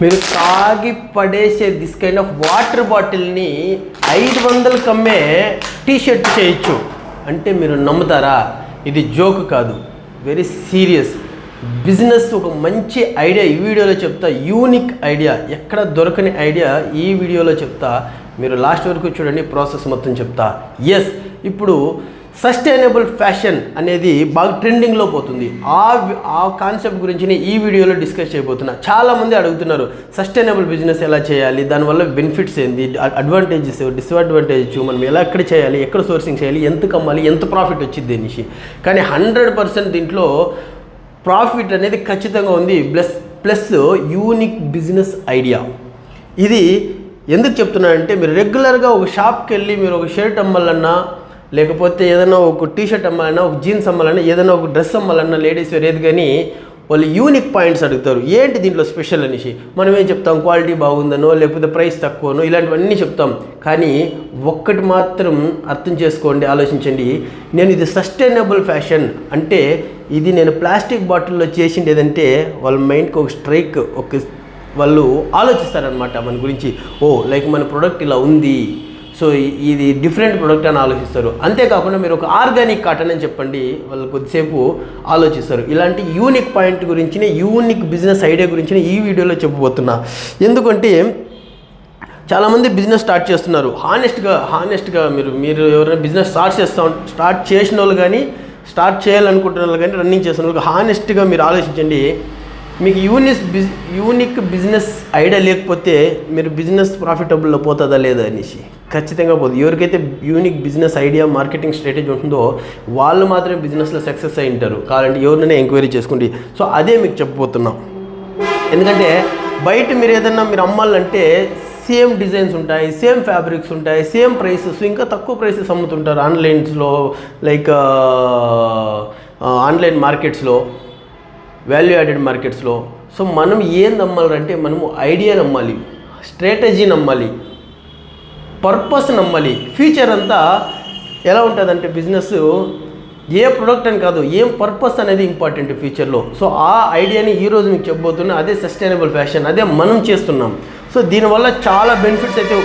మీరు తాగి పడేసే దిస్ కైండ్ ఆఫ్ వాటర్ బాటిల్ని 500కి అమ్మే టీషర్ట్ చేయొచ్చు అంటే మీరు నమ్ముతారా? ఇది జోక్ కాదు, వెరీ సీరియస్ బిజినెస్. ఒక మంచి ఐడియా ఈ వీడియోలో చెప్తా, యూనిక్ ఐడియా, ఎక్కడ దొరకని ఐడియా ఈ వీడియోలో చెప్తా. మీరు లాస్ట్ వరకు చూడండి, ప్రాసెస్ మొత్తం చెప్తా. ఎస్, ఇప్పుడు సస్టైనబుల్ ఫ్యాషన్ అనేది బాగా ట్రెండింగ్లో పోతుంది. ఆ కాన్సెప్ట్ గురించి ఈ వీడియోలో డిస్కస్ చేయబోతున్నా. చాలామంది అడుగుతున్నారు సస్టైనబుల్ బిజినెస్ ఎలా చేయాలి, దానివల్ల బెనిఫిట్స్ ఏంది, అడ్వాంటేజెస్, డిస్అడ్వాంటేజెస్, మనం ఎలా ఎక్కడ చేయాలి, ఎక్కడ సోర్సింగ్ చేయాలి, ఎంత కమ్మాలి, ఎంత ప్రాఫిట్ వచ్చింది అనేసి. కానీ 100% దీంట్లో ప్రాఫిట్ అనేది ఖచ్చితంగా ఉంది. Plus unique business idea. ఇది ఎందుకు చెప్తున్నానంటే, మీరు రెగ్యులర్గా ఒక షాప్కి వెళ్ళి మీరు ఒక షర్ట్ అమ్మాలన్నా, లేకపోతే ఏదైనా ఒక టీషర్ట్ అమ్మాలన్నా, ఒక జీన్స్ అమ్మాలన్నా, ఏదైనా ఒక డ్రెస్ అమ్మాలన్నా, లేడీస్ వేర్ ఏది, కానీ వాళ్ళు యూనిక్ పాయింట్స్ అడుగుతారు. ఏంటి దీంట్లో స్పెషల్ అనేసి. మనం ఏం చెప్తాం, క్వాలిటీ బాగుందనో, లేకపోతే ప్రైస్ తక్కువనో, ఇలాంటివన్నీ చెప్తాం. కానీ ఒక్కటి మాత్రం అర్థం చేసుకోండి, ఆలోచించండి. నేను ఇది సస్టైనబుల్ ఫ్యాషన్ అంటే ఇది నేను ప్లాస్టిక్ బాటిల్లో చేసింది ఏదంటే వాళ్ళ మైండ్కి ఒక స్ట్రైక్, వాళ్ళు ఆలోచిస్తారనమాట మన గురించి. లైక్ మన ప్రోడక్ట్ ఇలా ఉంది, సో ఇది డిఫరెంట్ ప్రోడక్ట్ అని ఆలోచిస్తారు. అంతేకాకుండా మీరు ఒక ఆర్గానిక్ కాటన్ అని చెప్పండి, వాళ్ళు కొద్దిసేపు ఆలోచిస్తారు. ఇలాంటి యూనిక్ పాయింట్ గురించి, యూనిక్ బిజినెస్ ఐడియా గురించి ఈ వీడియోలో చెప్పబోతున్నా. ఎందుకంటే చాలామంది బిజినెస్ స్టార్ట్ చేస్తున్నారు. హానెస్ట్గా మీరు ఎవరైనా బిజినెస్ స్టార్ట్ చేసిన వాళ్ళు కానీ, స్టార్ట్ చేయాలనుకుంటున్న వాళ్ళు కానీ, రన్నింగ్ చేసిన వాళ్ళకి హానెస్ట్గా మీరు ఆలోచించండి. మీకు యూనిక్ బిజినెస్ ఐడియా లేకపోతే మీరు బిజినెస్ ప్రాఫిటబుల్లో పోతుందా లేదా అనేసి. ఖచ్చితంగా పోదు. ఎవరికైతే unique business idea, marketing strategy ఉంటుందో వాళ్ళు మాత్రమే బిజినెస్లో సక్సెస్ అయి ఉంటారు. కావాలంటే ఎవరినైనా ఎంక్వైరీ చేసుకోండి. సో అదే మీకు చెప్పబోతున్నాం. ఎందుకంటే బయట మీరు ఏదన్నా మీరు అమ్మాలంటే సేమ్ డిజైన్స్ ఉంటాయి, సేమ్ ఫ్యాబ్రిక్స్ ఉంటాయి, సేమ్ ప్రైసెస్, ఇంకా తక్కువ ప్రైసెస్ అమ్ముతుంటారు ఆన్లైన్స్లో, లైక్ ఆన్లైన్ మార్కెట్స్లో, వాల్యూ యాడెడ్ మార్కెట్స్లో. సో మనం ఏం నమ్మాలంటే, మనము ఐడియా నమ్మాలి, స్ట్రాటజీ నమ్మాలి, పర్పస్ నమ్మాలి. ఫ్యూచర్ అంతా ఎలా ఉంటుందంటే బిజినెస్ ఏ ప్రొడక్ట్ అని కాదు, ఏం పర్పస్ అనేది ఇంపార్టెంట్ ఫ్యూచర్లో. సో ఆ ఐడియాని ఈరోజు మీకు చెప్పబోతున్నా. అదే సస్టైనబుల్ ఫ్యాషన్, అదే మనం చేస్తున్నాం. సో దీనివల్ల చాలా బెనిఫిట్స్ అయితే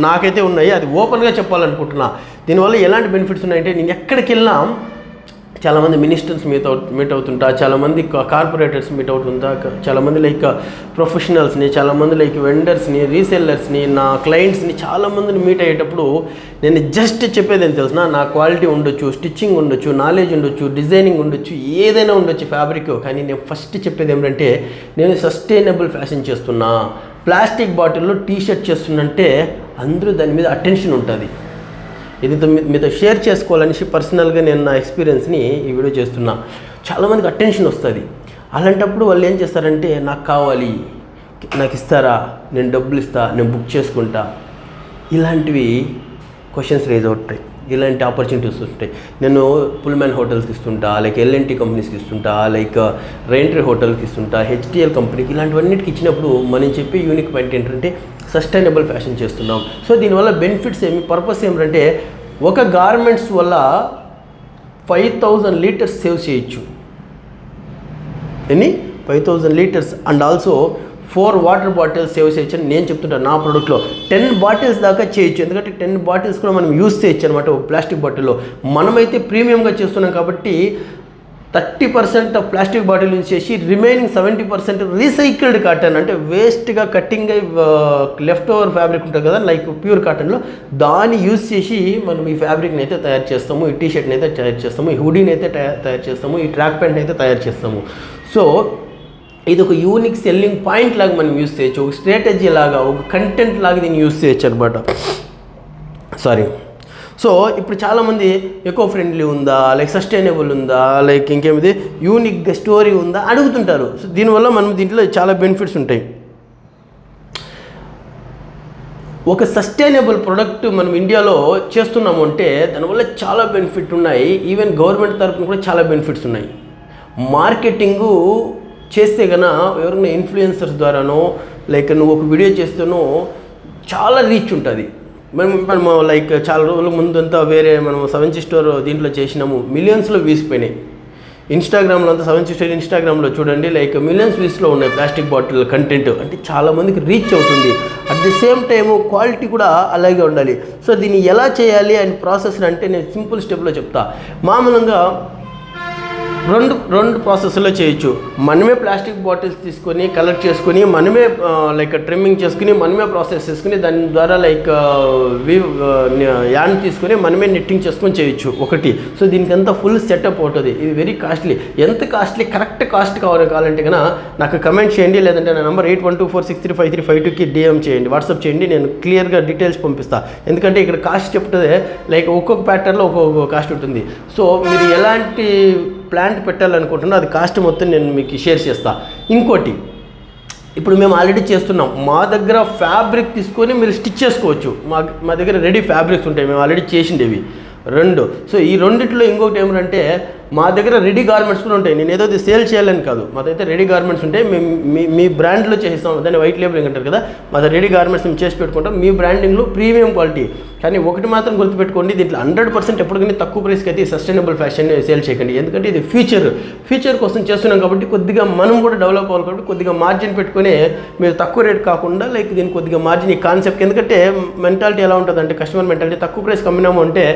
నాకైతే ఉన్నాయి. అది ఓపెన్గా చెప్పాలనుకుంటున్నా. దీనివల్ల ఎలాంటి బెనిఫిట్స్ ఉన్నాయంటే, నేను ఎక్కడికి వెళ్ళినా చాలామంది మినిస్టర్స్ మీట్ అవుతుంటా, చాలామంది కార్పొరేటర్స్ మీట్ అవుతుంటా, చాలామంది లైక్ ప్రొఫెషనల్స్ని, చాలామంది లైక్ వెండర్స్ని, రీసెల్లర్స్ని, నా క్లయింట్స్ని చాలామందిని మీట్ అయ్యేటప్పుడు నేను జస్ట్ చెప్పేది ఏం తెలుసునా, నా క్వాలిటీ ఉండొచ్చు, స్టిచ్చింగ్ ఉండొచ్చు, నాలెడ్జ్ ఉండొచ్చు, డిజైనింగ్ ఉండొచ్చు, ఏదైనా ఉండొచ్చు, ఫ్యాబ్రిక్. కానీ నేను ఫస్ట్ చెప్పేది ఏమిటంటే, నేను సస్టైనబుల్ ఫ్యాషన్ చేస్తున్నా, ప్లాస్టిక్ బాటిల్లో టీషర్ట్ చేస్తున్నంటే అందరూ దాని మీద అటెన్షన్ ఉంటుంది. ఇది మీతో షేర్ చేసుకోవాలనేసి పర్సనల్గా నేను నా ఎక్స్పీరియన్స్ని ఈ వీడియో చేస్తున్నా. చాలామందికి అటెన్షన్ వస్తుంది. అలాంటప్పుడు వాళ్ళు ఏం చేస్తారంటే, నాకు కావాలి, నాకు ఇస్తారా, నేను డబ్బులు ఇస్తా, నేను బుక్ చేసుకుంటా, ఇలాంటివి క్వశ్చన్స్ రేజ్ అవుతాయి, ఇలాంటి ఆపర్చునిటీస్ ఉంటాయి. నేను పుల్మ్యాన్ హోటల్స్కి ఇస్తుంటా, లైక్ ఎల్ఎన్టీ కంపెనీస్కి ఇస్తుంటా, లైక్ రెయింట్రీ హోటల్కి ఇస్తుంటా, హెచ్డిఎల్ కంపెనీకి, ఇలాంటివన్నిటికి ఇచ్చినప్పుడు మనం చెప్పే యూనిక్ పాయింట్ ఏంటంటే సస్టైనబుల్ ఫ్యాషన్ చేస్తున్నాం. సో దీనివల్ల బెనిఫిట్స్ పర్పస్ ఏమిటంటే, ఒక గార్మెంట్స్ వల్ల 5000 లీటర్స్ సేవ్ చేయొచ్చు. 5000 litres and also 4 water bottles save చేయొచ్చు అని నేను చెప్తుంటాను. నా ప్రోడక్ట్లో 10 బాటిల్స్ దాకా చేయొచ్చు. ఎందుకంటే 10 బాటిల్స్ కూడా మనం యూస్ చేయొచ్చు అనమాట ఒక ప్లాస్టిక్ బాటిల్లో. మనమైతే ప్రీమియంగా చేస్తున్నాం కాబట్టి 30% ఆఫ్ ప్లాస్టిక్ బాటిల్ యూజ్ చేసి రిమైనింగ్ 70% రీసైకిల్డ్ కాటన్, అంటే వేస్ట్గా కట్టింగ్ లెఫ్ట్ ఓవర్ ఫ్యాబ్రిక్ ఉంటుంది కదా, లైక్ ప్యూర్ కాటన్లో, దాన్ని యూజ్ చేసి మనం ఈ ఫ్యాబ్రిక్ని అయితే తయారు చేస్తాము, ఈ టీషర్ట్ని అయితే తయారు చేస్తాము, ఈ హుడీని అయితే తయారు చేస్తాము, ఈ ట్రాక్ ప్యాంట్ని అయితే తయారు చేస్తాము. సో ఇది ఒక యూనిక్ సెల్లింగ్ పాయింట్ లాగా మనం యూజ్ చేయొచ్చు, ఒక స్ట్రాటజీ లాగా, ఒక కంటెంట్ లాగా దీన్ని యూజ్ చేయొచ్చు అనమాట. సో ఇప్పుడు చాలామంది ఎకో ఫ్రెండ్లీ ఉందా, లైక్ సస్టైనబుల్ ఉందా, లైక్ ఇంకేమిది యూనిక్ స్టోరీ ఉందా అడుగుతుంటారు. సో దీనివల్ల మనం దీంట్లో చాలా బెనిఫిట్స్ ఉంటాయి. ఒక సస్టైనబుల్ ప్రోడక్ట్ మనం ఇండియాలో చేస్తున్నాము అంటే దానివల్ల చాలా బెనిఫిట్ ఉన్నాయి. ఈవెన్ గవర్నమెంట్ తరఫున కూడా చాలా బెనిఫిట్స్ ఉన్నాయి. మార్కెటింగు చేస్తే కన్నా ఎవరైనా ఇన్ఫ్లుయెన్సర్స్ ద్వారానో, లైక్ నువ్వు ఒక వీడియో చేస్తేనో చాలా రీచ్ ఉంటుంది. మనం లైక్ చాలా రోజుల ముందంతా వేరే మనం 7 స్టోర్ దీంట్లో చేసినాము, మిలియన్స్లో వ్యూస్ పోయినాయి. ఇన్స్టాగ్రామ్లో అంతా 7 Sisters ఇన్స్టాగ్రామ్లో చూడండి, లైక్ మిలియన్స్ వ్యూస్లో ఉన్నాయి ప్లాస్టిక్ బాటిల్ కంటెంట్. అంటే చాలామందికి రీచ్ అవుతుంది. At the same time quality కూడా అలాగే ఉండాలి. సో దీన్ని ఎలా చేయాలి అని ప్రాసెస్ అంటే నేను సింపుల్ స్టెప్లో చెప్తా. మామూలుగా రెండు ప్రాసెస్లో చేయొచ్చు. మనమే ప్లాస్టిక్ బాటిల్స్ తీసుకొని కలెక్ట్ చేసుకొని మనమే లైక్ ట్రిమ్మింగ్ చేసుకుని మనమే ప్రాసెస్ చేసుకుని దాని ద్వారా లైక్ యాన్ తీసుకొని మనమే నిట్టింగ్ చేసుకొని చేయొచ్చు ఒకటి. సో దీనికి అంతా ఫుల్ సెటప్ అవుతుంది. ఇది వెరీ కాస్ట్లీ. ఎంత కాస్ట్లీ కరెక్ట్ కాస్ట్ కావాలంటే కన్నా నాకు కమెంట్ చేయండి, లేదంటే నా నెంబర్ 8124635352కి DM చేయండి, వాట్సాప్ చేయండి. నేను క్లియర్గా డీటెయిల్స్ పంపిస్తాను. ఎందుకంటే ఇక్కడ కాస్ట్ చెప్తుంది లైక్ ఒక్కొక్క ప్యాటర్న్లో ఒక్కొక్క కాస్ట్ ఉంటుంది. సో మీరు ఎలాంటి ప్లాంట్ పెట్టాలనుకుంటున్నా అది కాస్ట్ మొత్తం నేను మీకు షేర్ చేస్తాను. ఇంకోటి, ఇప్పుడు మేము ఆల్రెడీ చేస్తున్నాం. మా దగ్గర ఫ్యాబ్రిక్ తీసుకొని మీరు స్టిచ్ చేసుకోవచ్చు. మా దగ్గర రెడీ ఫ్యాబ్రిక్స్ ఉంటాయి, మేము ఆల్రెడీ చేసిండేవి 2. సో ఈ రెండిట్లో ఇంకొకటి ఏమంటే మా దగ్గర రెడీ గార్మెంట్స్ కూడా ఉంటాయి. నేను ఏదో సేల్ చేయాలని కాదు, మా దగ్గర రెడీ గార్మెంట్స్ ఉంటాయి. మేము మీ బ్రాండ్లో చేస్తాం, దాన్ని వైట్ లేబులింగ్ అంటారు కదా. మా దగ్గర రెడీ గార్మెంట్స్ మేము చేసి పెట్టుకుంటాం. మీ బ్రాండింగ్లో ప్రీమియం క్వాలిటీ. కానీ ఒకటి మాత్రం గుర్తుపెట్టుకోండి, దీంట్లో 100% ఎప్పటికీ తక్కువ ప్రైస్కి అయితే సస్టైనబుల్ ఫ్యాషన్ సేల్ చేయకండి. ఎందుకంటే ఇది ఫ్యూచర్ కోసం చేస్తున్నాం కాబట్టి కొద్దిగా మనం కూడా డెవలప్ అవ్వాలి కాబట్టి కొద్దిగా మార్జిన్ పెట్టుకొని మీరు తక్కువ రేట్ కాకుండా లైక్ దీనికి కొద్దిగా మార్జిన్ ఈ కాన్సెప్ట్. ఎందుకంటే మెంటాలిటీ ఎలా ఉంటుంది అంటే కస్టమర్ మెంటాలిటీ తక్కువ ప్రైస్ కమ్మినాము అంటే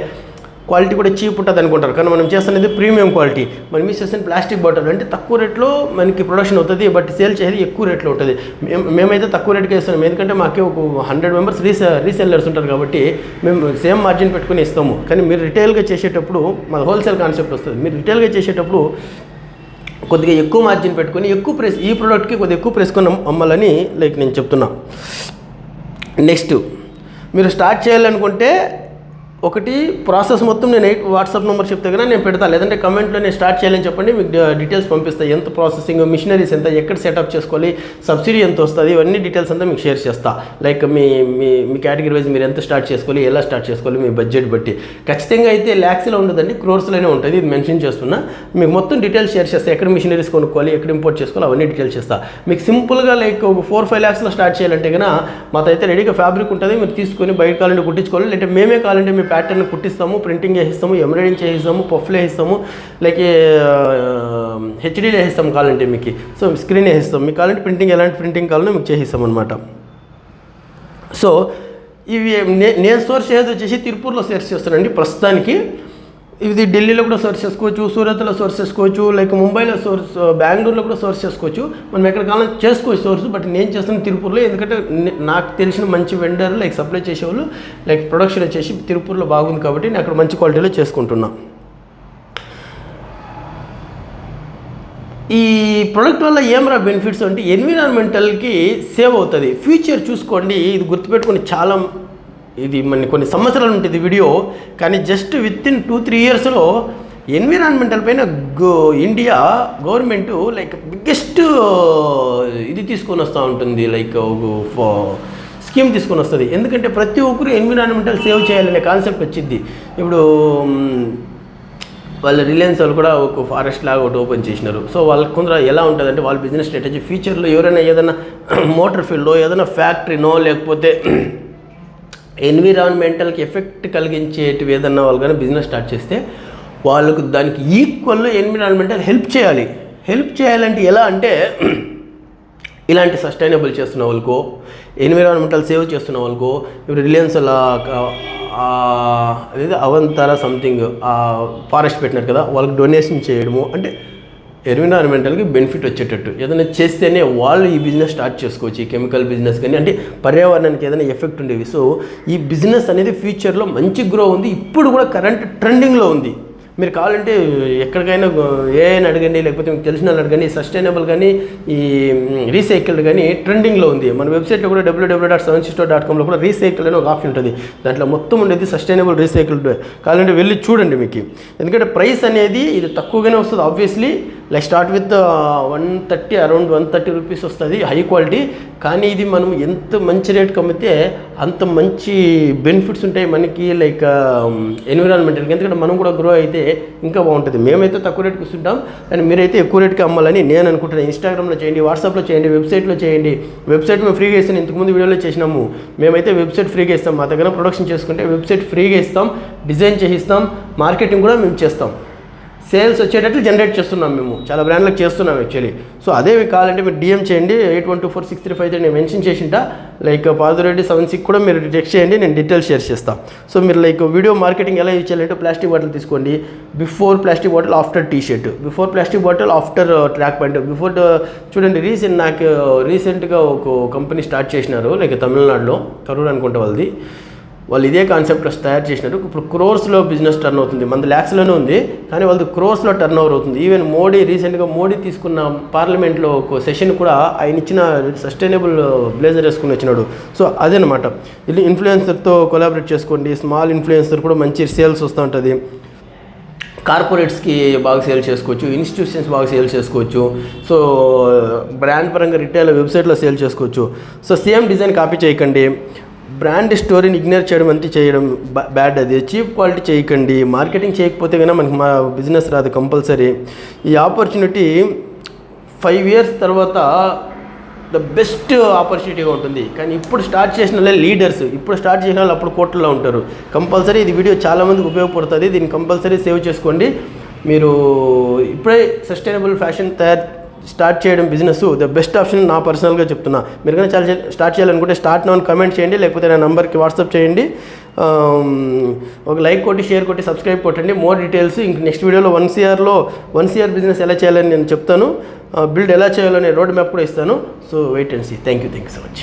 క్వాలిటీ కూడా చీప్ ఉంటుంది అనుకుంటారు. కానీ మనం చేస్తున్నది ప్రీమియం క్వాలిటీ. మనం యూస్ చేసిన ప్లాస్టిక్ బాటిల్ అంటే తక్కువ రేట్లో మనకి ప్రొడక్షన్ అవుతుంది, బట్ సేల్ చేసేది ఎక్కువ రేట్లో ఉంటుంది. మేమైతే తక్కువ రేట్కి ఇస్తున్నాం. ఎందుకంటే మాకే ఒక 100 మెంబర్స్ రీసెల్లర్స్ ఉంటారు కాబట్టి మేము సేమ్ మార్జిన్ పెట్టుకుని ఇస్తాము. కానీ మీరు రిటైల్గా చేసేటప్పుడు మాది హోల్సేల్ కాన్సెప్ట్ వస్తుంది. మీరు రిటైల్గా చేసేటప్పుడు కొద్దిగా ఎక్కువ మార్జిన్ పెట్టుకొని ఎక్కువ ప్రైస్ ఈ ప్రోడక్ట్కి కొద్దిగా ఎక్కువ ప్రైస్ కొని అమ్మాలని లైక్ నేను చెప్తున్నా. నెక్స్ట్ మీరు స్టార్ట్ చేయాలనుకుంటే ఒకటి ప్రాసెస్ మొత్తం నేను వాట్సాప్ నెంబర్ చెప్తే కదా నేను పెడతాను, లేదంటే కమెంట్లో నేను స్టార్ట్ చేయాలని చెప్పండి, మీకు డీటెయిల్స్ పంపిస్తాను. ఎంత ప్రాసెసింగ్, మిషనరీస్ ఎంత, ఎక్కడ సెటప్ చేసుకోవాలి, సబ్సిడీ ఎంత వస్తుంది, ఇవన్నీ డీటెయిల్స్ అంతా మీకు షేర్ చేస్తా. లైక్ మీ కేటగిరీ వైజ్ మీరు ఎంత స్టార్ట్ చేసుకోవాలి, ఎలా స్టార్ట్ చేసుకోవాలి, మీ బడ్జెట్ బట్టి. ఖచ్చితంగా అయితే ల్యాక్స్లో ఉండదండి, క్రోర్స్లోనే ఉంటుంది. ఇది మెన్షన్ చేస్తున్నా. మీకు మొత్తం డీటెయిల్స్ షేర్ చేస్తా. ఎక్కడ మిషనరీస్ కొనుక్కోవాలి, ఎక్కడ ఇంపోర్ట్ చేసుకోవాలి, అవన్నీ డీటెయిల్స్ చేస్తా. మీకు సింపుల్గా లైక్ ఒక 4-5 lakhsలో స్టార్ట్ చేయాలంటే కన్నా మాతో అయితే రెడీగా ఫ్యాబ్రిక్ ఉంటుంది. మీరు తీసుకొని బయట కావాలంటే కుట్టించుకోవాలి, లేదంటే మేమే కావాలంటే మీ ప్యాటర్న్ కుట్టిస్తాము, ప్రింటింగ్ చేసిస్తాము, ఎంబ్రాయిడింగ్ చేసిస్తాము, పఫ్లు వేసిస్తాము, లైక్ హెచ్డీలో వేసిస్తాము కావాలంటే మీకు. సో స్క్రీన్ వేసిస్తాం. మీకు కావాలంటే ప్రింటింగ్ ఎలాంటి ప్రింటింగ్ కావాలో మీకు చేసిస్తాం అనమాట. సో ఇవి నేను సోర్స్ చేసేది వచ్చేసి తిరుపూర్లో సోర్స్ చేస్తానండి ప్రస్తుతానికి. ఇది ఢిల్లీలో కూడా సోర్స్ చేసుకోవచ్చు, సూరత్లో సోర్స్ చేసుకోవచ్చు, లైక్ ముంబైలో సోర్స్, బెంగళూరులో కూడా సోర్స్ చేసుకోవచ్చు. మనం ఎక్కడ కావాలని చేసుకోవచ్చు సోర్స్. బట్ నేను చేస్తున్న తిరుపూర్లో, ఎందుకంటే నాకు తెలిసిన మంచి వెండర్ లైక్ సప్లై చేసేవాళ్ళు లైక్ ప్రొడక్షన్ వచ్చేసి తిరుపూర్లో బాగుంది కాబట్టి నేను అక్కడ మంచి క్వాలిటీలో చేసుకుంటున్నా. ఈ ప్రోడక్ట్ వల్ల ఏమరా బెనిఫిట్స్ అంటే ఎన్విరాన్మెంటల్కి సేవ్ అవుతుంది. ఫ్యూచర్ చూసుకోండి, ఇది గుర్తుపెట్టుకొని చాలా ఇది మన కొన్ని సంవత్సరాలు ఉంటుంది వీడియో, కానీ జస్ట్ వితిన్ 2-3 yearsలో ఎన్విరాన్మెంటల్ పైన ఇండియా గవర్నమెంట్ లైక్ బిగ్గెస్ట్ ఇది తీసుకొని వస్తూ ఉంటుంది, లైక్ స్కీమ్ తీసుకొని వస్తుంది. ఎందుకంటే ప్రతి ఒక్కరు ఎన్విరాన్మెంటల్ సేవ్ చేయాలనే కాన్సెప్ట్ వచ్చింది. ఇప్పుడు వాళ్ళ రిలయన్స్ వాళ్ళు కూడా ఒక ఫారెస్ట్ లాగా ఒకటి ఓపెన్ చేసినారు. సో వాళ్ళకి కొందరు ఎలా ఉంటుందంటే వాళ్ళ బిజినెస్ స్ట్రాటజీ ఫ్యూచర్లో ఎవరైనా ఏదైనా మోటార్ ఫీల్డ్లో ఏదైనా ఫ్యాక్టరీనో లేకపోతే ఎన్విరాన్మెంటల్కి ఎఫెక్ట్ కలిగించేటివి ఏదన్నా వాళ్ళు కానీ బిజినెస్ స్టార్ట్ చేస్తే వాళ్ళకు దానికి ఈక్వల్లో ఎన్విరాన్మెంటల్ హెల్ప్ చేయాలంటే ఎలా అంటే ఇలాంటి సస్టైనబుల్ చేస్తున్న వాళ్ళకో, ఎన్విరాన్మెంటల్ సేవ్ చేస్తున్న వాళ్ళకో, ఇప్పుడు రిలయన్స్ అలా అదే అవంతారా సంథింగ్ ఫారెస్ట్ పెట్టినారు కదా, వాళ్ళకి డొనేషన్ చేయడము అంటే ఎన్విరాన్మెంటల్కి బెనిఫిట్ వచ్చేటట్టు ఏదైనా చేస్తేనే వాళ్ళు ఈ బిజినెస్ స్టార్ట్ చేసుకోవచ్చు. ఈ కెమికల్ బిజినెస్ కానీ అంటే పర్యావరణానికి ఏదైనా ఎఫెక్ట్ ఉండేవి. సో ఈ బిజినెస్ అనేది ఫ్యూచర్లో మంచి గ్రో ఉంది. ఇప్పుడు కూడా కరెంట్ ట్రెండింగ్లో ఉంది. మీరు కావాలంటే ఎక్కడికైనా ఏఐని అడగండి, లేకపోతే మీకు తెలిసిన వాళ్ళు అడగండి. సస్టైనబుల్ కానీ ఈ రీసైకిల్డ్ కానీ ట్రెండింగ్లో ఉంది. మన వెబ్సైట్లో కూడా www.7sisters.comలో కూడా రీసైకిల్ అనే ఒక ఆప్షన్ ఉంటుంది. దాంట్లో మొత్తం ఉండేది సస్టైనబుల్ రీసైకిల్డ్. కావాలంటే వెళ్ళి చూడండి మీకు. ఎందుకంటే ప్రైస్ అనేది ఇది తక్కువగానే వస్తుంది obviously. Like start with 130 around 130 rupees వస్తుంది హై క్వాలిటీ. కానీ ఇది మనం ఎంత మంచి రేట్కి అమ్మితే అంత మంచి బెనిఫిట్స్ ఉంటాయి మనకి లైక్ ఎన్విరాన్మెంటల్కి. ఎందుకంటే మనం కూడా గ్రో అయితే ఇంకా బాగుంటుంది. మేమైతే తక్కువ రేట్కి ఇస్తుంటాం, కానీ మీరైతే ఎక్కువ రేట్కి అమ్మాలని నేను అనుకుంటున్నాను. ఇన్స్టాగ్రామ్లో చేయండి, వాట్సాప్లో చేయండి, వెబ్సైట్లో చేయండి. వెబ్సైట్ మేము ఫ్రీగా ఇస్తాను, ఇంతకుముందు వీడియోలో చేసినాము. మేమైతే వెబ్సైట్ ఫ్రీగా ఇస్తాం. మా దగ్గర ప్రొడక్షన్ చేసుకుంటే వెబ్సైట్ ఫ్రీగా ఇస్తాం, డిజైన్ చేయిస్తాం, మార్కెటింగ్ కూడా మేము చేస్తాం. సేల్స్ వచ్చేటట్లు జనరేట్ చేస్తున్నాం మేము, చాలా బ్రాండ్లకు చేస్తున్నాం యాక్చువల్లీ. సో అదే మీకు కావాలంటే మీరు డిఎం చేయండి, 81246353 నేను మెన్షన్ చేసింటా. లైక్ పార్థరెడ్డి 76 కూడా మీరు టెక్స్ట్ చేయండి, నేను డీటెయిల్స్ షేర్ చేస్తాను. సో మీరు లైక్ వీడియో మార్కెటింగ్ ఎలా యూజ్ చేయాలంటే ప్లాస్టిక్ బాటిల్ తీసుకోండి, before plastic bottle after T shirt, before plastic bottle after track pant, before చూడండి. నాకు రీసెంట్గా ఒక కంపెనీ స్టార్ట్ చేసినారు, లైక్ తమిళనాడులో కరూర్ అనుకుంటే వాళ్ళది. వాళ్ళు ఇదే కాన్సెప్ట్లో తయారు చేసినారు. ఇప్పుడు క్రోర్స్లో బిజినెస్ టర్న్ అవుతుంది, మన ల్యాక్స్లోనే ఉంది కానీ వాళ్ళది క్రోర్స్లో టర్న్ ఓవర్ అవుతుంది. ఈవెన్ రీసెంట్గా మోడీ తీసుకున్న పార్లమెంట్లో ఒక సెషన్ కూడా ఆయన ఇచ్చిన సస్టైనబుల్ బ్లేజర్ వేసుకుని వచ్చినాడు. సో అదేనమాట, ఇది ఇన్ఫ్లుయెన్సర్తో కొలాబరేట్ చేసుకోండి. స్మాల్ ఇన్ఫ్లుయెన్సర్ కూడా మంచి సేల్స్ వస్తూ ఉంటుంది. కార్పొరేట్స్కి బాగా సేల్ చేసుకోవచ్చు, ఇన్స్టిట్యూషన్స్ బాగా సేల్ చేసుకోవచ్చు. సో బ్రాండ్ పరంగా రిటైల్ వెబ్సైట్లో సేల్ చేసుకోవచ్చు. సో సేమ్ డిజైన్ కాపీ చేయకండి. బ్రాండ్ స్టోరీని ఇగ్నోర్ చేయడం అంతే చేయడం బ్యాడ్, అది చీప్ క్వాలిటీ చేయకండి. మార్కెటింగ్ చేయకపోతే కనుక మనకి మా బిజినెస్ రాదు కంపల్సరీ. ఈ ఆపర్చునిటీ 5 years తర్వాత ద బెస్ట్ ఆపర్చునిటీగా ఉంటుంది. కానీ ఇప్పుడు స్టార్ట్ చేసిన వాళ్ళే లీడర్స్, ఇప్పుడు స్టార్ట్ చేసిన వాళ్ళు అప్పుడు కోట్లలో ఉంటారు. కంపల్సరీ ఇది వీడియో చాలామందికి ఉపయోగపడుతుంది, దీన్ని కంపల్సరీ సేవ్ చేసుకోండి. మీరు ఇప్పుడే సస్టైనబుల్ ఫ్యాషన్ స్టార్ట్ చేయడం బిజినెస్ ద బెస్ట్ ఆప్షన్ నా పర్సనల్గా చెప్తున్నా. మీరు కానీ చాలా స్టార్ట్ చేయాలనుకుంటే స్టార్ట్ నౌ కమెంట్ చేయండి, లేకపోతే నా నెంబర్కి వాట్సాప్ చేయండి. ఒక లైక్ కొట్టి, షేర్ కొట్టి, సబ్స్క్రైబ్ కొట్టండి. మోర్ డీటెయిల్స్ ఇంక నెక్స్ట్ వీడియోలో 1 CR బిజినెస్ ఎలా చేయాలని నేను చెప్తాను, బిల్డ్ ఎలా చేయాలనే రోడ్ మ్యాప్ కూడా ఇస్తాను. So wait and see. Thank you so much.